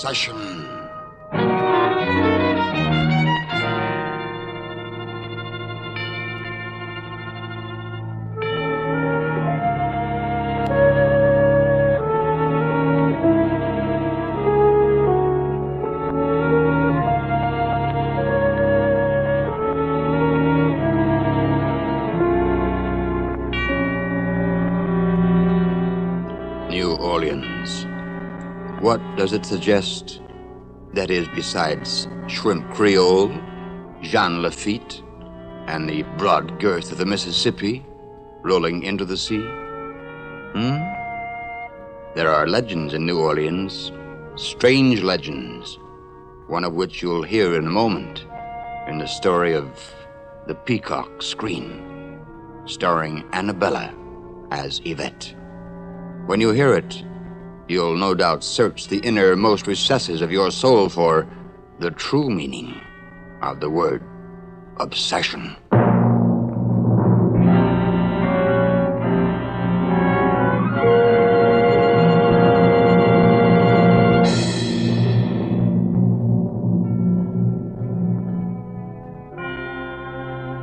Obsession. New Orleans. What does it suggest? That is, besides shrimp Creole, Jean Lafitte, and the broad girth of the Mississippi rolling into the sea? There are legends in New Orleans, strange legends, one of which you'll hear in a moment in the story of the Peacock Screen, starring Annabella as Yvette. When you hear it, you'll no doubt search the innermost recesses of your soul for the true meaning of the word obsession.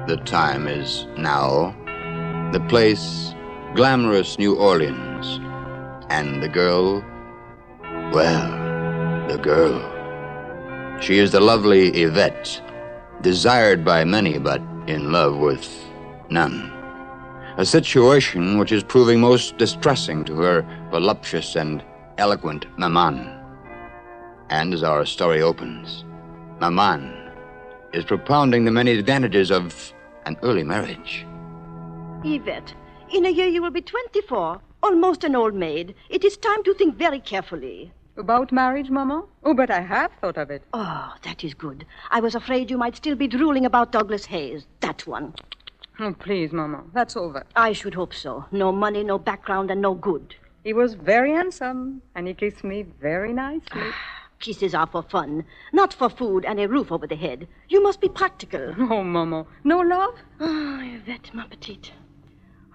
The time is now. The place, glamorous New Orleans. And the girl, well, the girl. She is the lovely Yvette, desired by many, but in love with none. A situation which is proving most distressing to her voluptuous and eloquent maman. And as our story opens, maman is propounding the many advantages of an early marriage. Yvette, in a year you will be 24. Almost an old maid. It is time to think very carefully. About marriage, Maman? Oh, but I have thought of it. Oh, that is good. I was afraid you might still be drooling about Douglas Hayes. That one. Oh, please, Maman. That's over. I should hope so. No money, no background, and no good. He was very handsome, and he kissed me very nicely. Kisses are for fun, not for food and a roof over the head. You must be practical. Oh, Maman. No love? Oh, Yvette, ma petite.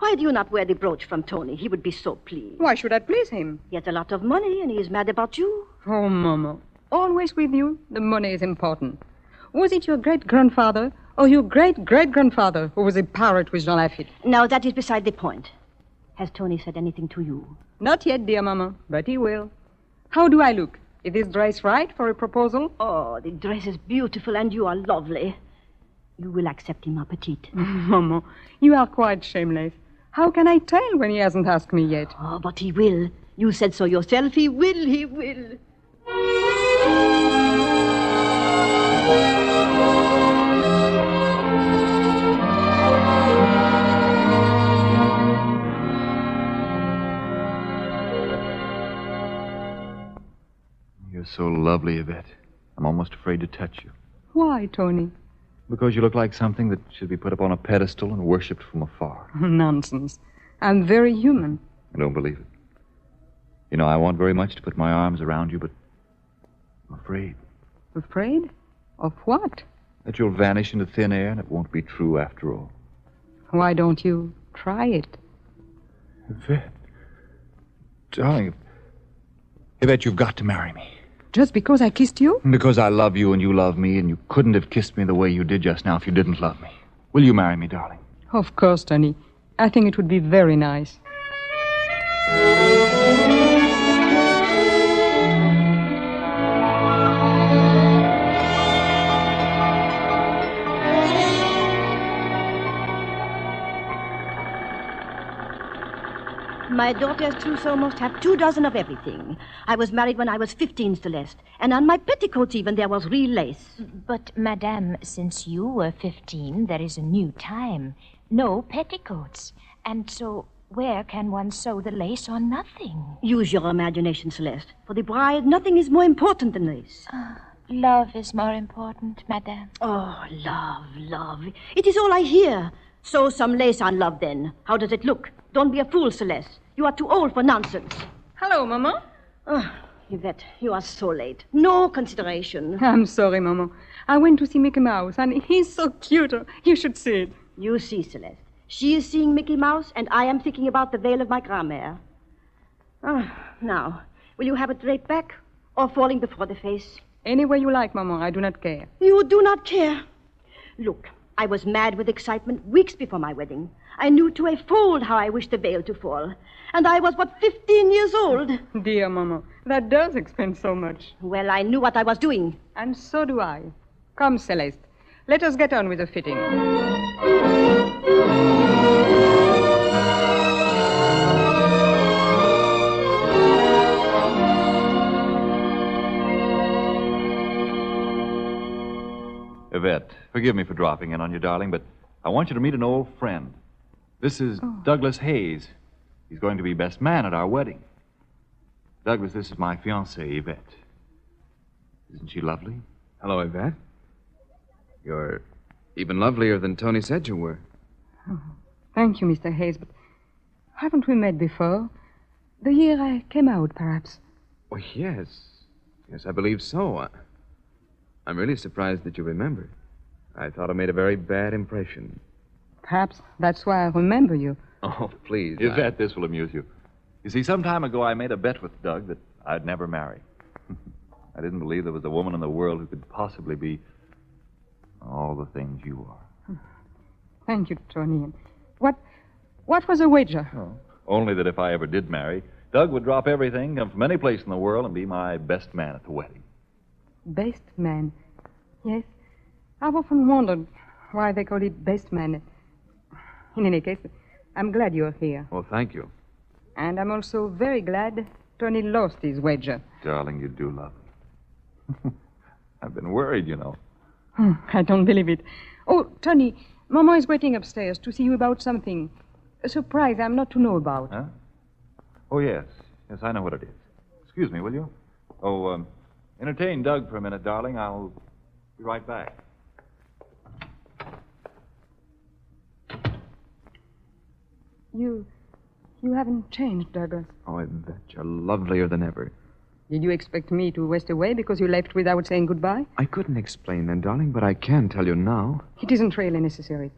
Why do you not wear the brooch from Tony? He would be so pleased. Why should I please him? He has a lot of money, and he is mad about you. Oh, Mama. Always with you, the money is important. Was it your great-grandfather or your great-great-grandfather who was a pirate with Jean Lafitte? Now, that is beside the point. Has Tony said anything to you? Not yet, dear Mama, but he will. How do I look? Is this dress right for a proposal? Oh, the dress is beautiful, and you are lovely. You will accept him, ma petite. Mama, you are quite shameless. How can I tell when he hasn't asked me yet? Oh, but he will. You said so yourself. He will, he will. You're so lovely, Yvette. I'm almost afraid to touch you. Why, Tony? Because you look like something that should be put up on a pedestal and worshipped from afar. Nonsense. I'm very human. I don't believe it. You know, I want very much to put my arms around you, but I'm afraid. Afraid? Of what? That you'll vanish into thin air and it won't be true after all. Why don't you try it? Yvette. Darling, Yvette, you've got to marry me. Just because I kissed you? Because I love you and you love me, and you couldn't have kissed me the way you did just now if you didn't love me. Will you marry me, darling? Of course, Tony. I think it would be very nice. My daughter's trousseau must have 24 of everything. I was married when I was 15, Celeste. And on my petticoats even there was real lace. But, Madame, since you were 15, there is a new time. No petticoats. And so, where can one sew the lace on nothing? Use your imagination, Celeste. For the bride, nothing is more important than lace. Love is more important, Madame. Oh, love, love. It is all I hear. Sew some lace on love, then. How does it look? Don't be a fool, Celeste. You are too old for nonsense. Hello, Mama. Oh, Yvette, you are so late. No consideration. I'm sorry, Mama. I went to see Mickey Mouse, and he's so cute. You should see it. You see, Celeste. She is seeing Mickey Mouse, and I am thinking about the veil of my grand-mère. Now, will you have it draped back? or falling before the face? Any way you like, Maman. I do not care. You do not care. Look, I was mad with excitement weeks before my wedding. I knew to a fold how I wished the veil to fall. And I was but 15 years old. Dear Maman, that does explain so much. Well, I knew what I was doing. And so do I. Come, Celeste. Let us get on with the fitting. Yvette, forgive me for dropping in on you, darling, but I want you to meet an old friend. This is Douglas Hayes. He's going to be best man at our wedding. Douglas, this is my fiancée, Yvette. Isn't she lovely? Hello, Yvette. You're even lovelier than Tony said you were. Oh, thank you, Mr. Hayes, but haven't we met before? The year I came out, perhaps. Oh, yes. Yes, I believe so. I'm really surprised that you remember. I thought I made a very bad impression. Perhaps that's why I remember you. Oh, please. Yvette, this will amuse you. You see, some time ago I made a bet with Doug that I'd never marry. I didn't believe there was a woman in the world who could possibly be all the things you are. Thank you, Tony. And what was the wager? Oh, only that if I ever did marry, Doug would drop everything, come from any place in the world, and be my best man at the wedding. Best man. Yes. I've often wondered why they call it best man. In any case, I'm glad you're here. Oh, thank you. And I'm also very glad Tony lost his wager. Darling, you do love me. I've been worried, you know. I don't believe it. Oh, Tony, Mama is waiting upstairs to see you about something. A surprise I'm not to know about. Huh? Oh, yes. Yes, I know what it is. Excuse me, will you? Oh, entertain Doug for a minute, darling. I'll be right back. You haven't changed, Douglas. Oh, Yvette, you're lovelier than ever. Did you expect me to waste away because you left without saying goodbye? I couldn't explain then, darling, but I can tell you now. It isn't really necessary.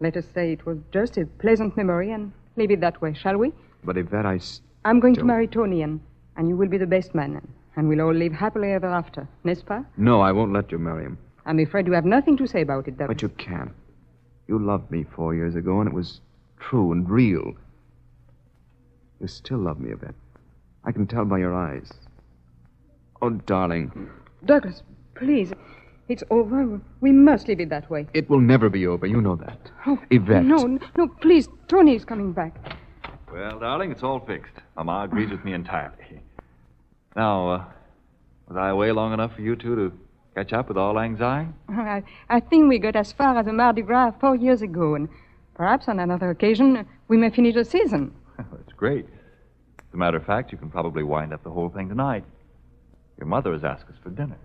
Let us say it was just a pleasant memory and leave it that way, shall we? But Yvette, I'm going to marry Tony, and you will be the best man, and we'll all live happily ever after, n'est-ce pas? No, I won't let you marry him. I'm afraid you have nothing to say about it, Douglas. But you can. You loved me 4 years ago, and it was true and real. You still love me, Yvette. I can tell by your eyes. Oh, darling. Douglas, please. It's over. We must leave it that way. It will never be over. You know that. Oh, Yvette. No, please. Tony is coming back. Well, darling, it's all fixed. Mama agrees with me entirely. Now, was I away long enough for you two to catch up with all anxiety? I think we got as far as the Mardi Gras 4 years ago, and perhaps on another occasion we may finish the season. That's great. As a matter of fact, you can probably wind up the whole thing tonight. Your mother has asked us for dinner.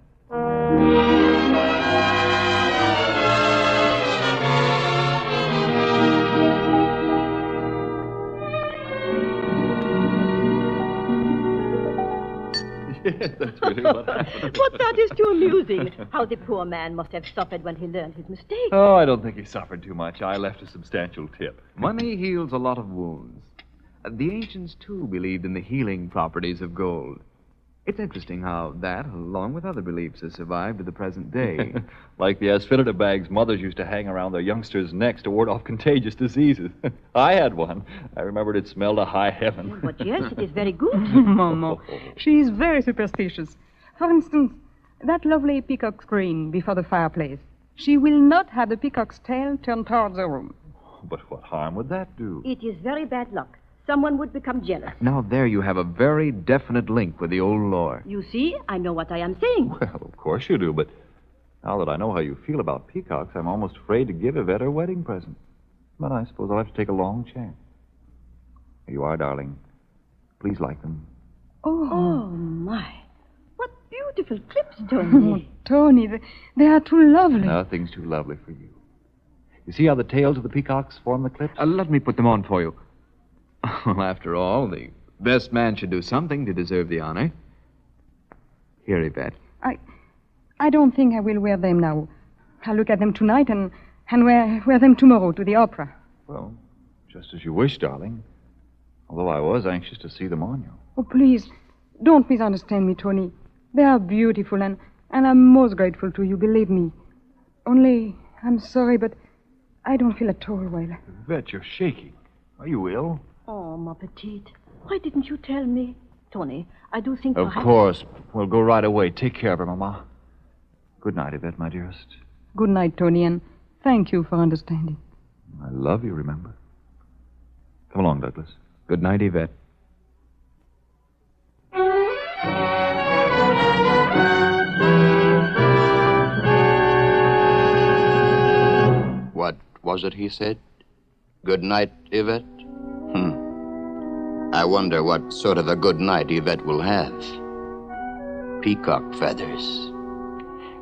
Yes, that's really what happened. But that is too amusing. How the poor man must have suffered when he learned his mistake. Oh, I don't think he suffered too much. I left a substantial tip. Money heals a lot of wounds. The ancients, too, believed in the healing properties of gold. It's interesting how that, along with other beliefs, has survived to the present day. Like the asphyllita bags mothers used to hang around their youngsters' necks to ward off contagious diseases. I had one. I remembered it smelled of high heaven. But yes, it is very good. Mama, she is very superstitious. For instance, that lovely peacock screen before the fireplace. She will not have the peacock's tail turned towards the room. But what harm would that do? It is very bad luck. Someone would become jealous. Now, there you have a very definite link with the old lore. You see, I know what I am saying. Well, of course you do, but now that I know how you feel about peacocks, I'm almost afraid to give Yvette her wedding present. But I suppose I'll have to take a long chance. Here you are, darling. Please like them. Oh, my. What beautiful clips, Tony. Tony, they are too lovely. Nothing's too lovely for you. You see how the tails of the peacocks form the clips? Let me put them on for you. Well, after all, the best man should do something to deserve the honor. Here, Yvette. I don't think I will wear them now. I'll look at them tonight and wear them tomorrow to the opera. Well, just as you wish, darling. Although I was anxious to see them on you. Oh, please, don't misunderstand me, Tony. They are beautiful, and I'm most grateful to you, believe me. Only, I'm sorry, but I don't feel at all well. Yvette, you're shaking. Are you ill? Oh, ma petite. Why didn't you tell me? Tony, I do think Of perhaps... course. We'll go right away. Take care of her, Mama. Good night, Yvette, my dearest. Good night, Tony, and thank you for understanding. I love you, remember? Come along, Douglas. Good night, Yvette. What was it he said? Good night, Yvette? I wonder what sort of a good night Yvette will have. Peacock feathers.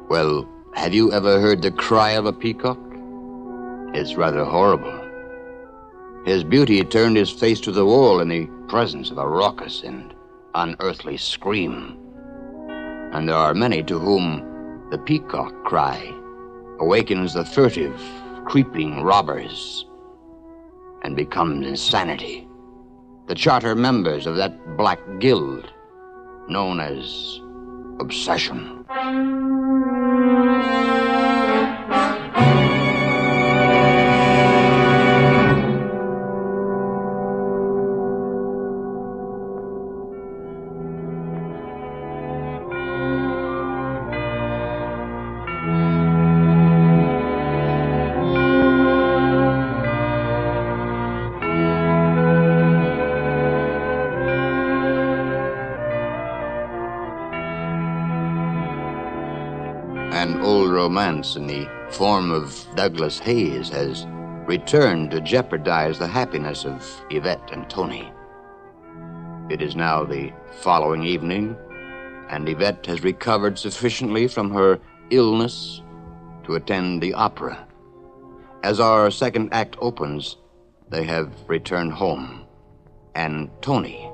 Well, have you ever heard the cry of a peacock? It's rather horrible. His beauty turned his face to the wall in the presence of a raucous and unearthly scream. And there are many to whom the peacock cry awakens the furtive, creeping robbers and becomes insanity. The charter members of that black guild known as obsession. An old romance in the form of Douglas Hayes has returned to jeopardize the happiness of Yvette and Tony. It is now the following evening, and Yvette has recovered sufficiently from her illness to attend the opera. As our second act opens, they have returned home, and Tony,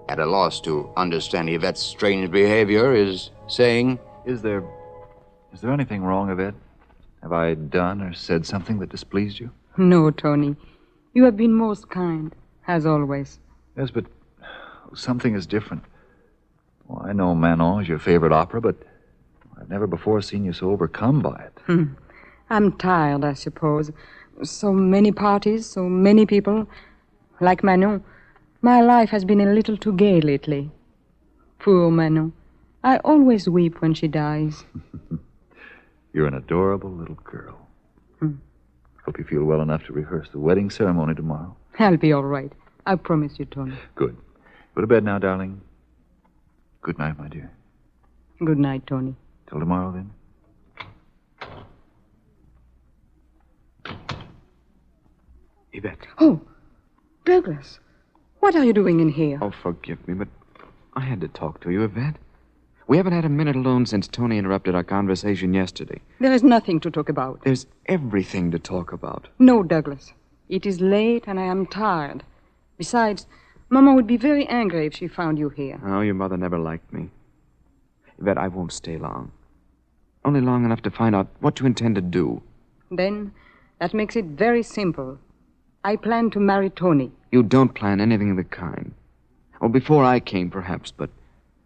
at a loss to understand Yvette's strange behavior, is saying, Is there anything wrong, Yvette? Have I done or said something that displeased you? No, Tony. You have been most kind, as always. Yes, but something is different. Well, I know Manon is your favorite opera, but I've never before seen you so overcome by it. I'm tired, I suppose. So many parties, so many people. Like Manon, my life has been a little too gay lately. Poor Manon. I always weep when she dies. You're an adorable little girl. Hope you feel well enough to rehearse the wedding ceremony tomorrow. I'll be all right. I promise you, Tony. Good. Go to bed now, darling. Good night, my dear. Good night, Tony. Till tomorrow, then. Yvette. Oh, Douglas. What are you doing in here? Oh, forgive me, but I had to talk to you, Yvette. We haven't had a minute alone since Tony interrupted our conversation yesterday. There is nothing to talk about. There's everything to talk about. No, Douglas. It is late and I am tired. Besides, Mama would be very angry if she found you here. Oh, your mother never liked me. Yvette, I won't stay long. Only long enough to find out what you intend to do. Then, that makes it very simple. I plan to marry Tony. You don't plan anything of the kind. Well, before I came, perhaps, but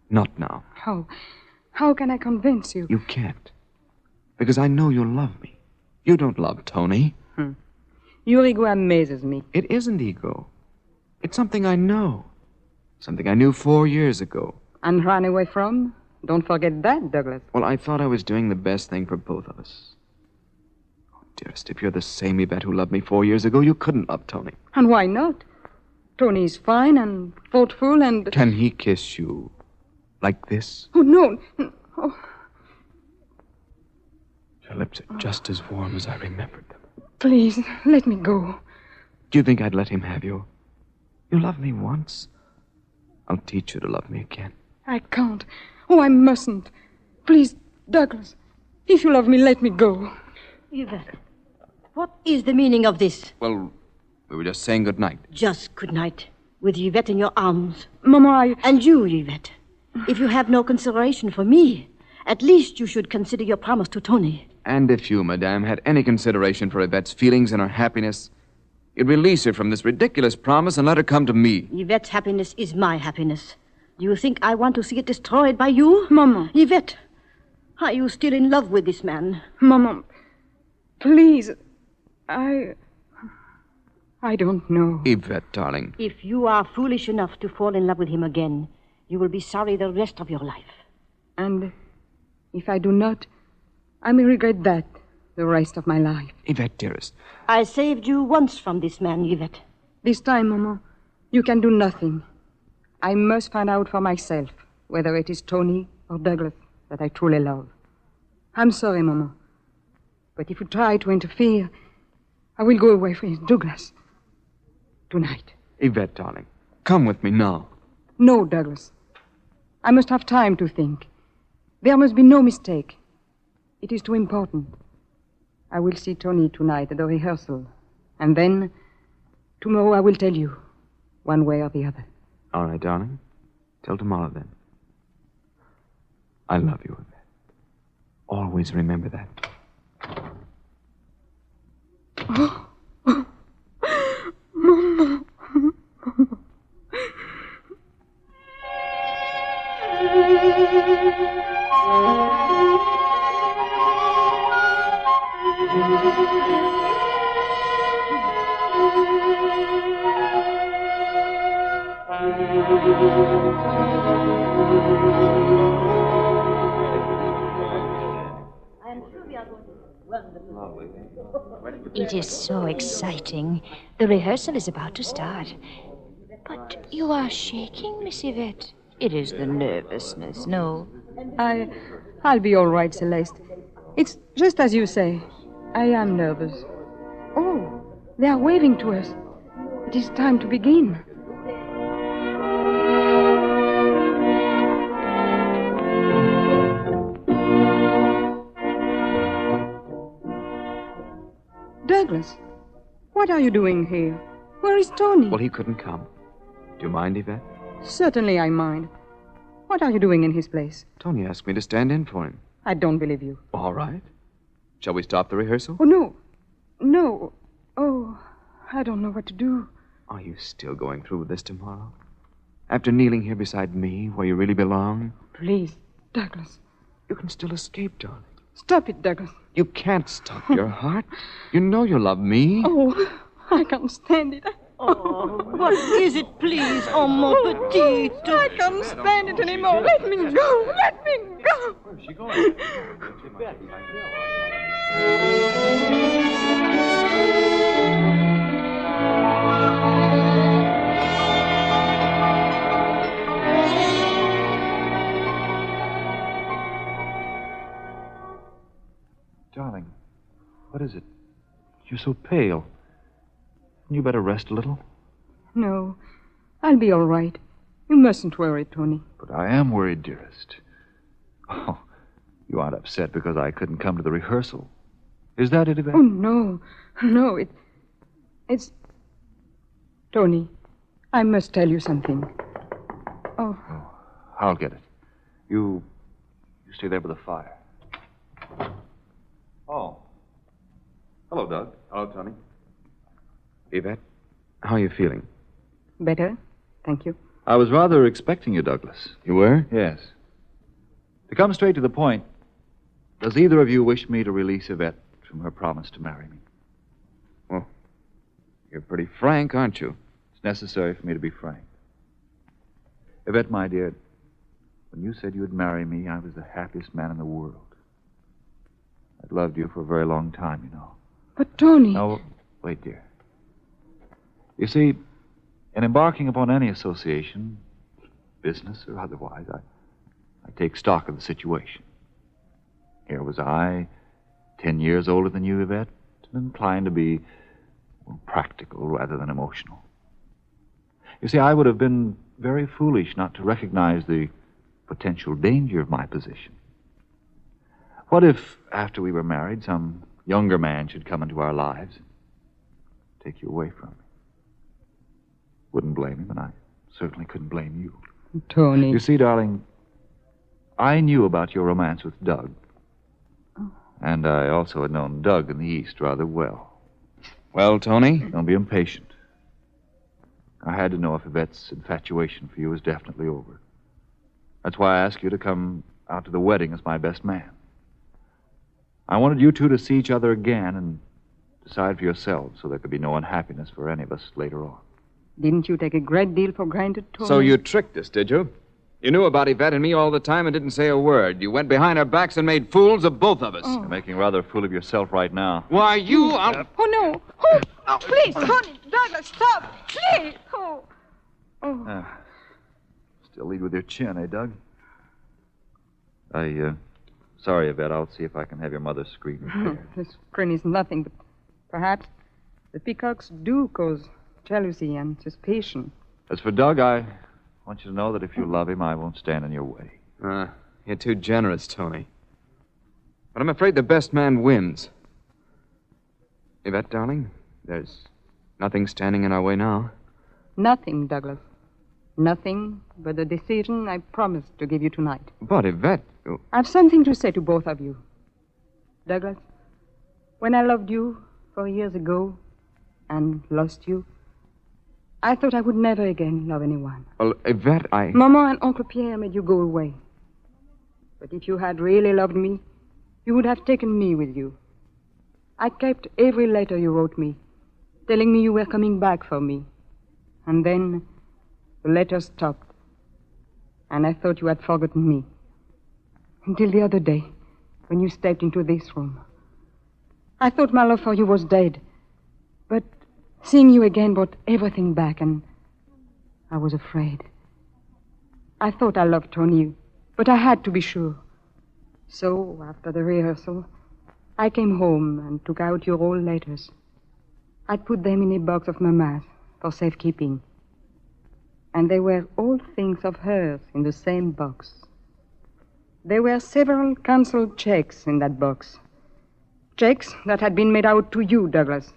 not now. How can I convince you? You can't. Because I know you'll love me. You don't love Tony. Your ego amazes me. It isn't ego. It's something I know. Something I knew 4 years ago. And ran away from? Don't forget that, Douglas. Well, I thought I was doing the best thing for both of us. Oh, dearest, if you're the same Yvette who loved me 4 years ago, you couldn't love Tony. And why not? Tony's fine and thoughtful and... Can he kiss you like this? Oh, no. Oh. Your lips are just as warm as I remembered them. Please, let me go. Do you think I'd let him have you? You loved me once. I'll teach you to love me again. I can't. Oh, I mustn't. Please, Douglas, if you love me, let me go. Yvette, what is the meaning of this? Well, we were just saying good night. Just good night, with Yvette in your arms. Mama, And you, Yvette, if you have no consideration for me, at least you should consider your promise to Tony. And if you, madame, had any consideration for Yvette's feelings and her happiness, you'd release her from this ridiculous promise and let her come to me. Yvette's happiness is my happiness. Do you think I want to see it destroyed by you? Maman. Yvette, are you still in love with this man? Maman, please. I don't know. Yvette, darling. If you are foolish enough to fall in love with him again, you will be sorry the rest of your life. And if I do not, I may regret that the rest of my life. Yvette, dearest. I saved you once from this man, Yvette. This time, Maman, you can do nothing. I must find out for myself whether it is Tony or Douglas that I truly love. I'm sorry, Maman. But if you try to interfere, I will go away from Douglas. Tonight. Yvette, darling. Come with me now. No, Douglas. I must have time to think. There must be no mistake. It is too important. I will see Tony tonight at the rehearsal. And then, tomorrow I will tell you, one way or the other. All right, darling. Till tomorrow, then. I love you, Yvette. Always remember that. Mama. It is so exciting. The rehearsal is about to start. But you are shaking, Miss Yvette. It is the nervousness, no? I'll be all right, Celeste. It's just as you say. I am nervous. Oh, they are waving to us. It is time to begin. Douglas, what are you doing here? Where is Tony? Well, he couldn't come. Do you mind, Yvette? Certainly I mind. What are you doing in his place? Tony asked me to stand in for him. I don't believe you. All right. Shall we stop the rehearsal? Oh, no. No. Oh, I don't know what to do. Are you still going through with this tomorrow? After kneeling here beside me, where you really belong? Please, Douglas. You can still escape, darling. Stop it, Douglas. You can't stop your heart. You know you love me. Oh, I can't stand it. Oh, what is it, please? Oh, mon petit. I can't stand it anymore. Let me go. Let me go. Where's she going? Darling, what is it? You're so pale. You better rest a little. No, I'll be all right. You mustn't worry, Tony. But I am worried, dearest. Oh, you aren't upset because I couldn't come to the rehearsal. Is that it, Yvette? Oh, no. No, it's... Tony, I must tell you something. Oh, I'll get it. You stay there by the fire. Oh. Hello, Doug. Hello, Tony. Yvette, how are you feeling? better. Thank you. I was rather expecting you, Douglas. You were? Yes. To come straight to the point, does either of you wish me to release Yvette from her promise to marry me? Well, you're pretty frank, aren't you? It's necessary for me to be frank. Yvette, my dear, when you said you would marry me, I was the happiest man in the world. I'd loved you for a very long time, you know. But, Tony... Now, wait, dear. You see, in embarking upon any association, business or otherwise, I take stock of the situation. Here was I, 10 years older than you, Yvette, and inclined to be practical rather than emotional. You see, I would have been very foolish not to recognize the potential danger of my position. What if, after we were married, some younger man should come into our lives and take you away from me? Wouldn't blame him, and I certainly couldn't blame you. Tony... You see, darling, I knew about your romance with Doug. And I also had known Doug in the East rather well. Well, Tony? Don't be impatient. I had to know if Yvette's infatuation for you was definitely over. That's why I asked you to come out to the wedding as my best man. I wanted you two to see each other again and decide for yourselves so there could be no unhappiness for any of us later on. Didn't you take a great deal for granted, Tony? So you tricked us, did you? You knew about Yvette and me all the time and didn't say a word. You went behind our backs and made fools of both of us. You're making rather a fool of yourself right now. Why, you... Oh, no. Oh, please, Tony, Douglas, stop. Please. Oh. Still lead with your chin, eh, Doug? Sorry, Yvette. I'll see if I can have your mother's screen repaired. The screen is nothing, but perhaps the peacocks do cause jealousy and suspicion. As for Doug, I want you to know that if you love him, I won't stand in your way. You're too generous, Tony. But I'm afraid the best man wins. Yvette, darling, there's nothing standing in our way now. Nothing, Douglas. Nothing but the decision I promised to give you tonight. But, Yvette... I've something to say to both of you. Douglas, when I loved you 4 years ago and lost you, I thought I would never again love anyone. Well, Yvette, Maman and Uncle Pierre made you go away. But if you had really loved me, you would have taken me with you. I kept every letter you wrote me, telling me you were coming back for me. And then the letter stopped, and I thought you had forgotten me. Until the other day, when you stepped into this room. I thought my love for you was dead. But seeing you again brought everything back, and I was afraid. I thought I loved Tony, but I had to be sure. So, after the rehearsal, I came home and took out your old letters. I put them in a box of Mama's for safekeeping. And they were all things of hers in the same box. There were several canceled checks in that box. Checks that had been made out to you, Douglas,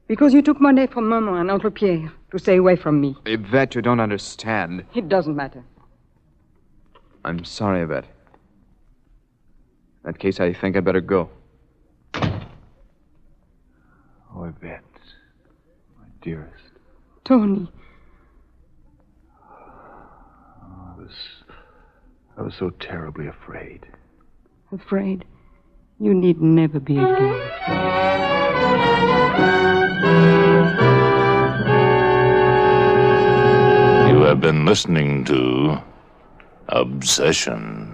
because you took money from Maman and Uncle Pierre to stay away from me. Yvette, you don't understand. It doesn't matter. I'm sorry, Yvette. In that case, I think I'd better go. Oh, Yvette, my dearest. Tony. I was so terribly afraid. Afraid? You need never be again. You have been listening to Obsession.